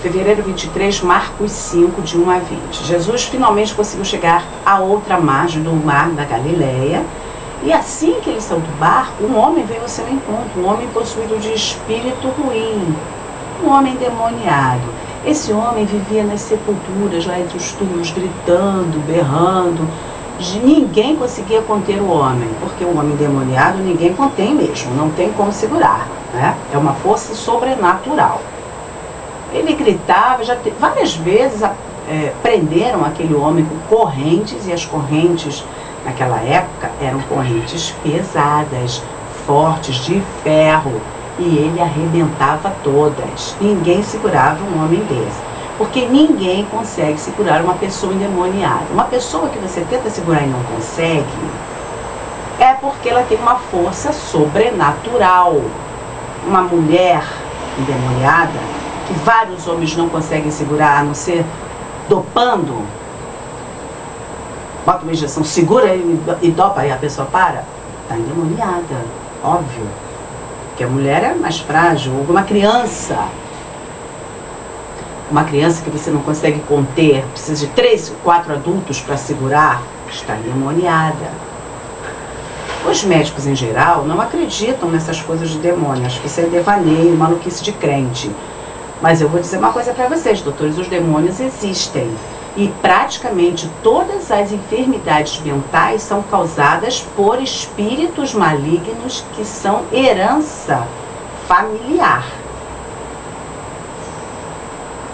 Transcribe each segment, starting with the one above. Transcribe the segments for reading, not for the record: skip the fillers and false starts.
fevereiro 23, Marcos 5, de 1 a 20. Jesus finalmente conseguiu chegar à outra margem do mar da Galileia. E assim que ele saiu do barco, um homem veio ao seu encontro, um homem possuído de espírito ruim, um homem endemoniado. Esse homem vivia nas sepulturas, lá entre os túmulos, gritando, berrando. Ninguém conseguia conter o homem, porque o homem endemoniado ninguém contém mesmo, não tem como segurar, né? É uma força sobrenatural. Ele gritava, várias vezes prenderam aquele homem com correntes, e as correntes naquela época eram correntes pesadas, fortes, de ferro, e ele arrebentava todas. Ninguém segurava um homem desse, porque ninguém consegue segurar uma pessoa endemoniada. Uma pessoa que você tenta segurar e não consegue, é porque ela tem uma força sobrenatural. Uma mulher endemoniada, que vários homens não conseguem segurar, a não ser dopando, bota uma injeção, segura e dopa, e a pessoa para, está endemoniada, óbvio. Porque a mulher é mais frágil. Uma criança que você não consegue conter, precisa de 3, 4 adultos para segurar, está endemoniada. Os médicos em geral não acreditam nessas coisas de demônio, acho que isso é devaneio, maluquice de crente. Mas eu vou dizer uma coisa para vocês, doutores, os demônios existem. E praticamente todas as enfermidades mentais são causadas por espíritos malignos que são herança familiar.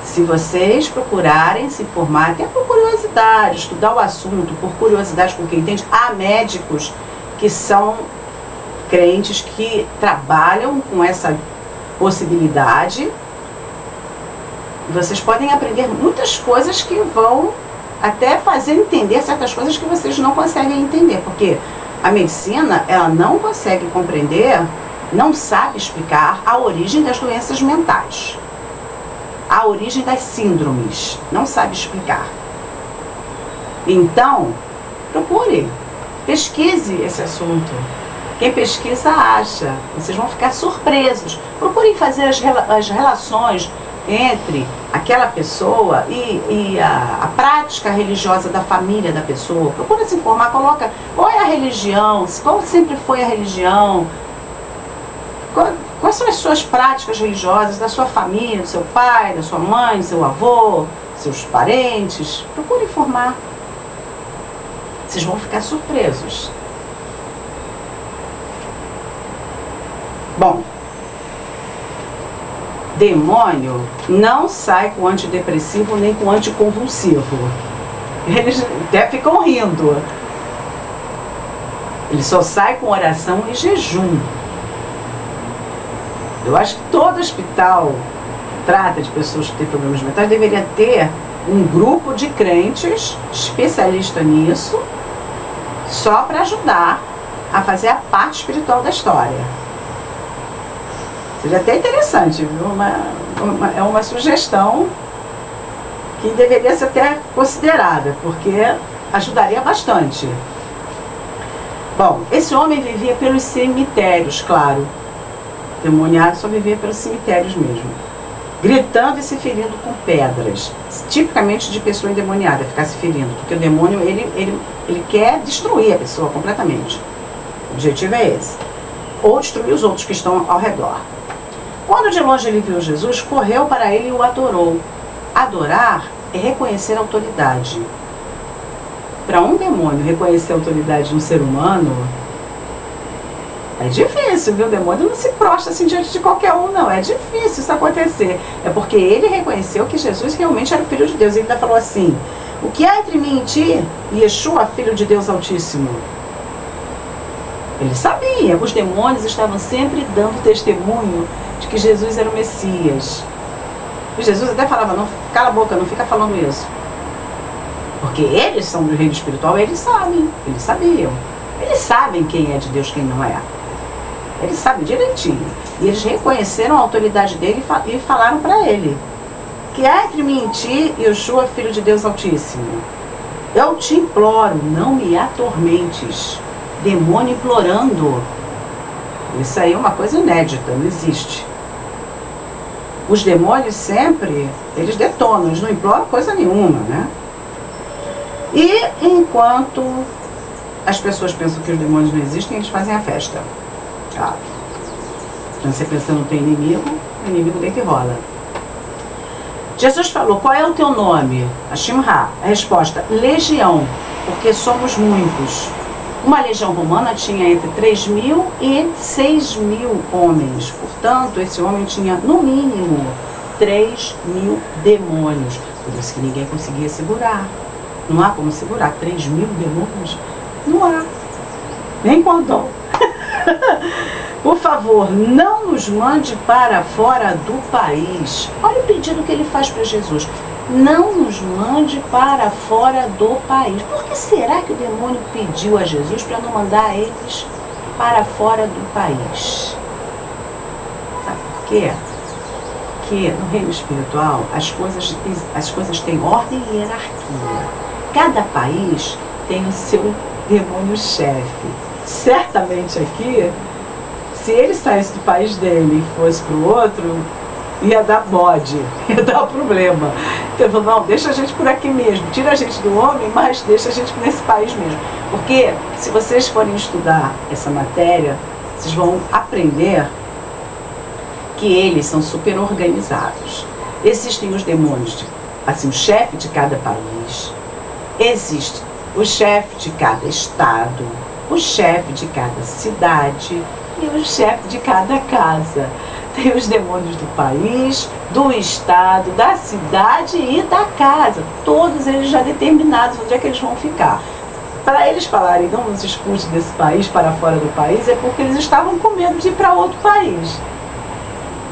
Se vocês procurarem se informar, até por curiosidade, estudar o assunto, por curiosidade com quem entende, há médicos que são crentes que trabalham com essa possibilidade. Vocês podem aprender muitas coisas que vão até fazer entender certas coisas que vocês não conseguem entender, porque a medicina, ela não consegue compreender, não sabe explicar a origem das doenças mentais, a origem das síndromes, não sabe explicar. Então, procure, pesquise esse assunto. Quem pesquisa acha, vocês vão ficar surpresos. Procurem fazer as relações entre aquela pessoa e a prática religiosa da família da pessoa. Procura se informar, coloca qual é a religião, qual sempre foi a religião, quais são as suas práticas religiosas da sua família, do seu pai, da sua mãe, do seu avô, seus parentes. Procure informar. Vocês vão ficar surpresos. Bom, demônio não sai com antidepressivo nem com anticonvulsivo. Eles até ficam rindo. Ele só sai com oração e jejum. Eu acho que todo hospital que trata de pessoas que têm problemas mentais deveria ter um grupo de crentes especialista nisso, só para ajudar a fazer a parte espiritual da história. Seria até interessante, viu? É uma sugestão que deveria ser até considerada, porque ajudaria bastante. Bom, esse homem vivia pelos cemitérios, claro. Demoniado só vivia pelos cemitérios mesmo. Gritando e se ferindo com pedras. Tipicamente de pessoa endemoniada, ficar se ferindo. Porque o demônio, ele quer destruir a pessoa completamente. O objetivo é esse. Ou destruir os outros que estão ao redor. Quando de longe ele viu Jesus, correu para ele e o adorou. Adorar é reconhecer a autoridade. Para um demônio reconhecer a autoridade de um ser humano, é difícil, viu? O demônio não se prostra assim diante de qualquer um, não. É difícil isso acontecer. É porque ele reconheceu que Jesus realmente era o Filho de Deus. Ele ainda falou assim: o que há entre mim e ti, Yeshua, Filho de Deus Altíssimo? Ele sabia, os demônios estavam sempre dando testemunho de que Jesus era o Messias. E Jesus até falava: não, cala a boca, não fica falando isso. Porque eles são do reino espiritual, eles sabem, eles sabiam. Eles sabem quem é de Deus, quem não é. Eles sabem direitinho. E eles reconheceram a autoridade dele e falaram para ele: que há entre mim e ti, Yeshua, Filho de Deus Altíssimo? Eu te imploro, não me atormentes. Demônio implorando. Isso aí é uma coisa inédita, não existe. Os demônios sempre, eles detonam, eles não imploram coisa nenhuma, né? E enquanto as pessoas pensam que os demônios não existem, eles fazem a festa. Claro. Então você pensa não tem inimigo, o inimigo deita e rola. Jesus falou, qual é o teu nome? Ashimra. A resposta, legião, porque somos muitos. Uma legião romana tinha entre 3.000 e 6.000 homens. Portanto, esse homem tinha, no mínimo, 3.000 demônios. Por isso que ninguém conseguia segurar. Não há como segurar 3.000 demônios? Não há. Nem quando. Por favor, não nos mande para fora do país. Olha o pedido que ele faz para Jesus. Não nos mande para fora do país. Por que será que o demônio pediu a Jesus para não mandar eles para fora do país? Sabe por quê? Porque no reino espiritual as coisas têm ordem e hierarquia. Cada país tem o seu demônio-chefe. Certamente aqui, se ele saísse do país dele e fosse para o outro, ia dar bode, ia dar problema. Então ele falou, não, deixa a gente por aqui mesmo, tira a gente do homem, mas deixa a gente nesse país mesmo. Porque se vocês forem estudar essa matéria, vocês vão aprender que eles são super organizados. Existem os demônios, assim, o chefe de cada país, existe o chefe de cada estado, o chefe de cada cidade e o chefe de cada casa. Tem os demônios do país, do estado, da cidade e da casa. Todos eles já determinados onde é que eles vão ficar. Para eles falarem, não nos expulse desse país para fora do país, é porque eles estavam com medo de ir para outro país.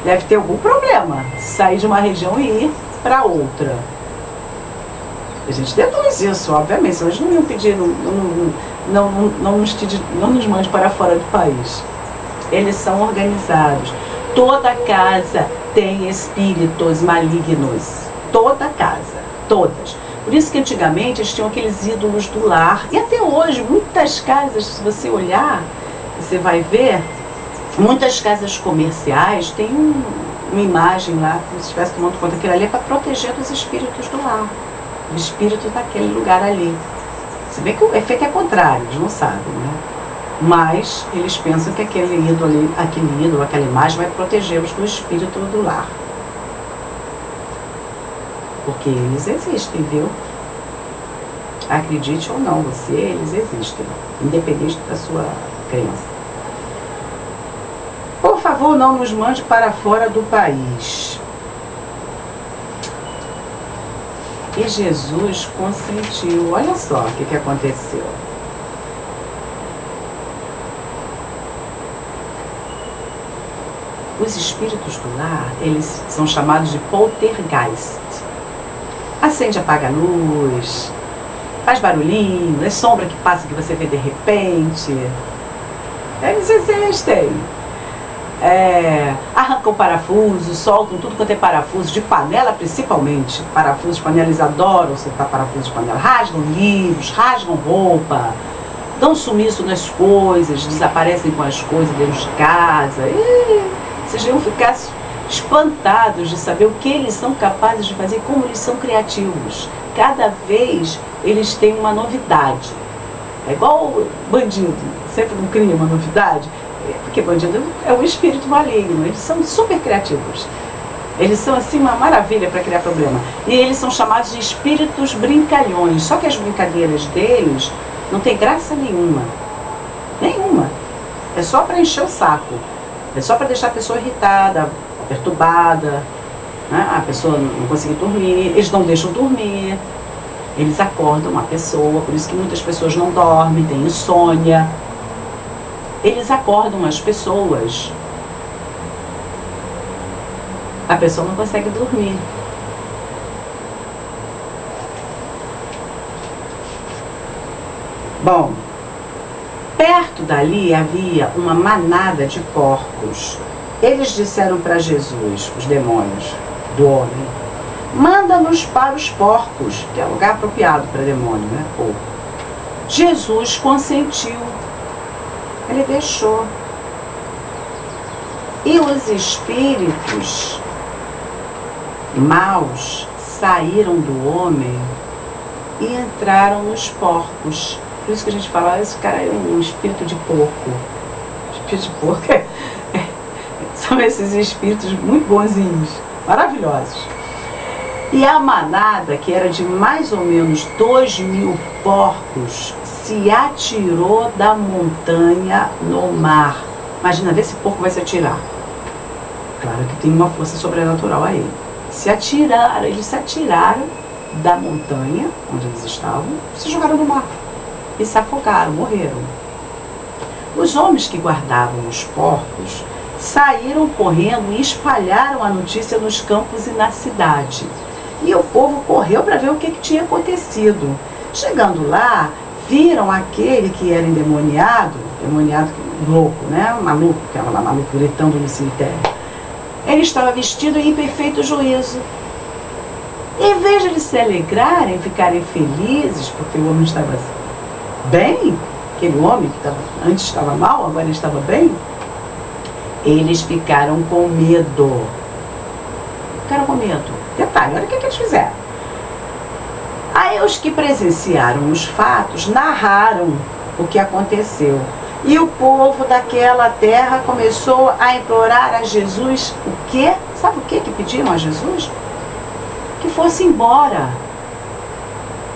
Deve ter algum problema, sair de uma região e ir para outra. A gente deduz isso, obviamente, senão eles não iam pedir, não nos mande para fora do país. Eles são organizados. Toda casa tem espíritos malignos. Toda casa, todas. Por isso que antigamente eles tinham aqueles ídolos do lar. E até hoje, muitas casas, se você olhar, você vai ver, muitas casas comerciais têm uma imagem lá, como se estivesse tomando conta daquilo ali, para proteger dos espíritos do lar. O espírito daquele lugar ali. Se bem que o efeito é contrário, eles não sabem, né? Mas eles pensam que aquele ídolo, aquela imagem vai protegê-los do espírito do lar. Porque eles existem, viu? Acredite ou não, eles existem, independente da sua crença. Por favor, não nos mande para fora do país. E Jesus consentiu. Olha só o que aconteceu. Os espíritos do lar, eles são chamados de poltergeist. Acende, apaga a luz, faz barulhinho, é sombra que passa que você vê de repente. Eles existem. Arrancam parafusos, soltam tudo quanto é parafuso, de panela principalmente. Parafusos de panela, eles adoram soltar parafusos de panela. Rasgam livros, rasgam roupa, dão sumiço nas coisas, desaparecem com as coisas dentro de casa. Vocês vão ficar espantados de saber o que eles são capazes de fazer, como eles são criativos. Cada vez eles têm uma novidade. É igual bandido, sempre não cria uma novidade, porque bandido é um espírito maligno, eles são super criativos. Eles são assim uma maravilha para criar problema. E eles são chamados de espíritos brincalhões, só que as brincadeiras deles não tem graça nenhuma. Nenhuma. É só para encher o saco. É só para deixar a pessoa irritada, perturbada, né? A pessoa não conseguir dormir, eles não deixam dormir, eles acordam a pessoa, por isso que muitas pessoas não dormem, têm insônia. Eles acordam as pessoas. A pessoa não consegue dormir. Bom, perto dali havia uma manada de porcos. Eles disseram para Jesus, os demônios do homem, manda-nos para os porcos, que é lugar apropriado para demônio, né? Porco. Jesus consentiu. Ele deixou. E os espíritos maus saíram do homem e entraram nos porcos. Por isso que a gente fala, esse cara é um espírito de porco. Espírito de porco são esses espíritos muito bonzinhos, maravilhosos. E a manada, que era de mais ou menos 2.000 porcos, se atirou da montanha no mar. Imagina, vê se porco vai se atirar. Claro que tem uma força sobrenatural aí. Eles se atiraram da montanha onde eles estavam, se jogaram no mar e se afogaram, morreram. Os homens que guardavam os porcos saíram correndo e espalharam a notícia nos campos e na cidade. E o povo correu para ver o que tinha acontecido. Chegando lá, viram aquele que era endemoniado, louco, né? Maluco, que estava lá maluco, gritando no cemitério. Ele estava vestido em perfeito juízo. Em vez de eles se alegrarem, ficarem felizes, porque o homem estava bem, aquele homem que antes estava mal, agora ele estava bem, eles ficaram com medo. Detalhe, olha o que eles fizeram. Aí os que presenciaram os fatos narraram o que aconteceu. E o povo daquela terra começou a implorar a Jesus o quê? Sabe o que pediram a Jesus? Que fosse embora.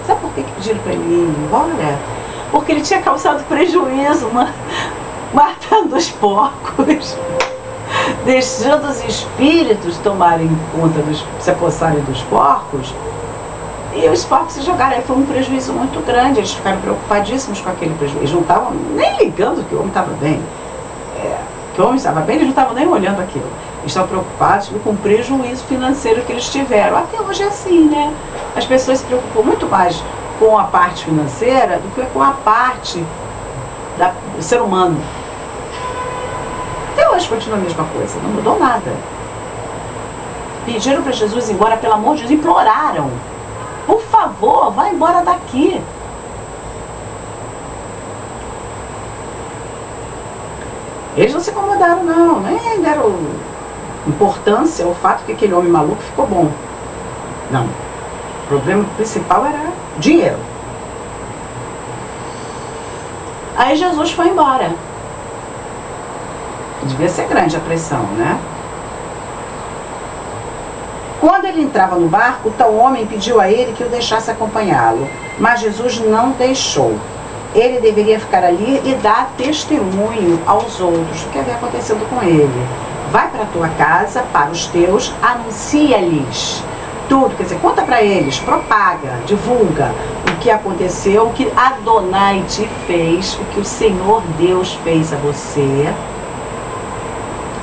Sabe por que pediram para ele ir embora? Porque ele tinha causado prejuízo, matando os porcos, deixando os espíritos tomarem conta, se apossarem dos porcos, e os porcos se jogaram. Aí foi um prejuízo muito grande, eles ficaram preocupadíssimos com aquele prejuízo. Eles não estavam nem ligando que o homem estava bem. Que o homem estava bem, eles não estavam nem olhando aquilo. Eles estavam preocupados com o prejuízo financeiro que eles tiveram. Até hoje é assim, né? As pessoas se preocupam muito mais com a parte financeira do que com a parte do ser humano. Até hoje continua a mesma coisa, não mudou nada. Pediram para Jesus ir embora, pelo amor de Deus, imploraram. Por favor, vá embora daqui. Eles não se incomodaram, não. Nem deram importância ao fato que aquele homem maluco ficou bom. Não. O problema principal era dinheiro. Aí Jesus foi embora. Devia ser grande a pressão, né? Quando ele entrava no barco, o tal homem pediu a ele que o deixasse acompanhá-lo, mas Jesus não deixou. Ele deveria ficar ali e dar testemunho aos outros do que havia acontecido com ele. Vai para a tua casa, para os teus, anuncia-lhes tudo, quer dizer, conta para eles, propaga, divulga o que aconteceu, o que Adonai te fez, o que o Senhor Deus fez a você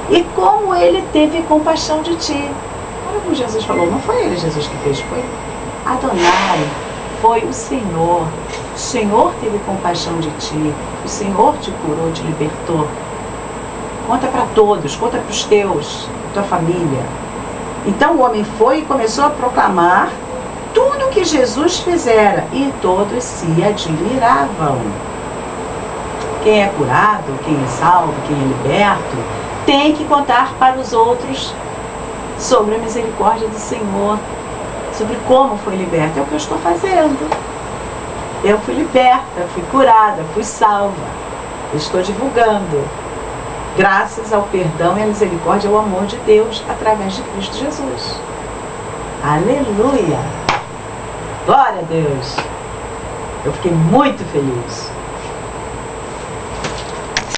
e como ele teve compaixão de ti. Olha como Jesus falou, não foi ele, Jesus, que fez, foi Adonai, foi o Senhor. O Senhor teve compaixão de ti, o Senhor te curou, te libertou. Conta para todos, conta para os teus, para tua família. Então o homem foi e começou a proclamar tudo o que Jesus fizera e todos se admiravam. Quem é curado, quem é salvo, quem é liberto, tem que contar para os outros sobre a misericórdia do Senhor, sobre como foi liberto. É o que eu estou fazendo. Eu fui liberta, fui curada, fui salva. Eu estou divulgando. Graças ao perdão e à misericórdia e ao amor de Deus através de Cristo Jesus. Aleluia! Glória a Deus! Eu fiquei muito feliz.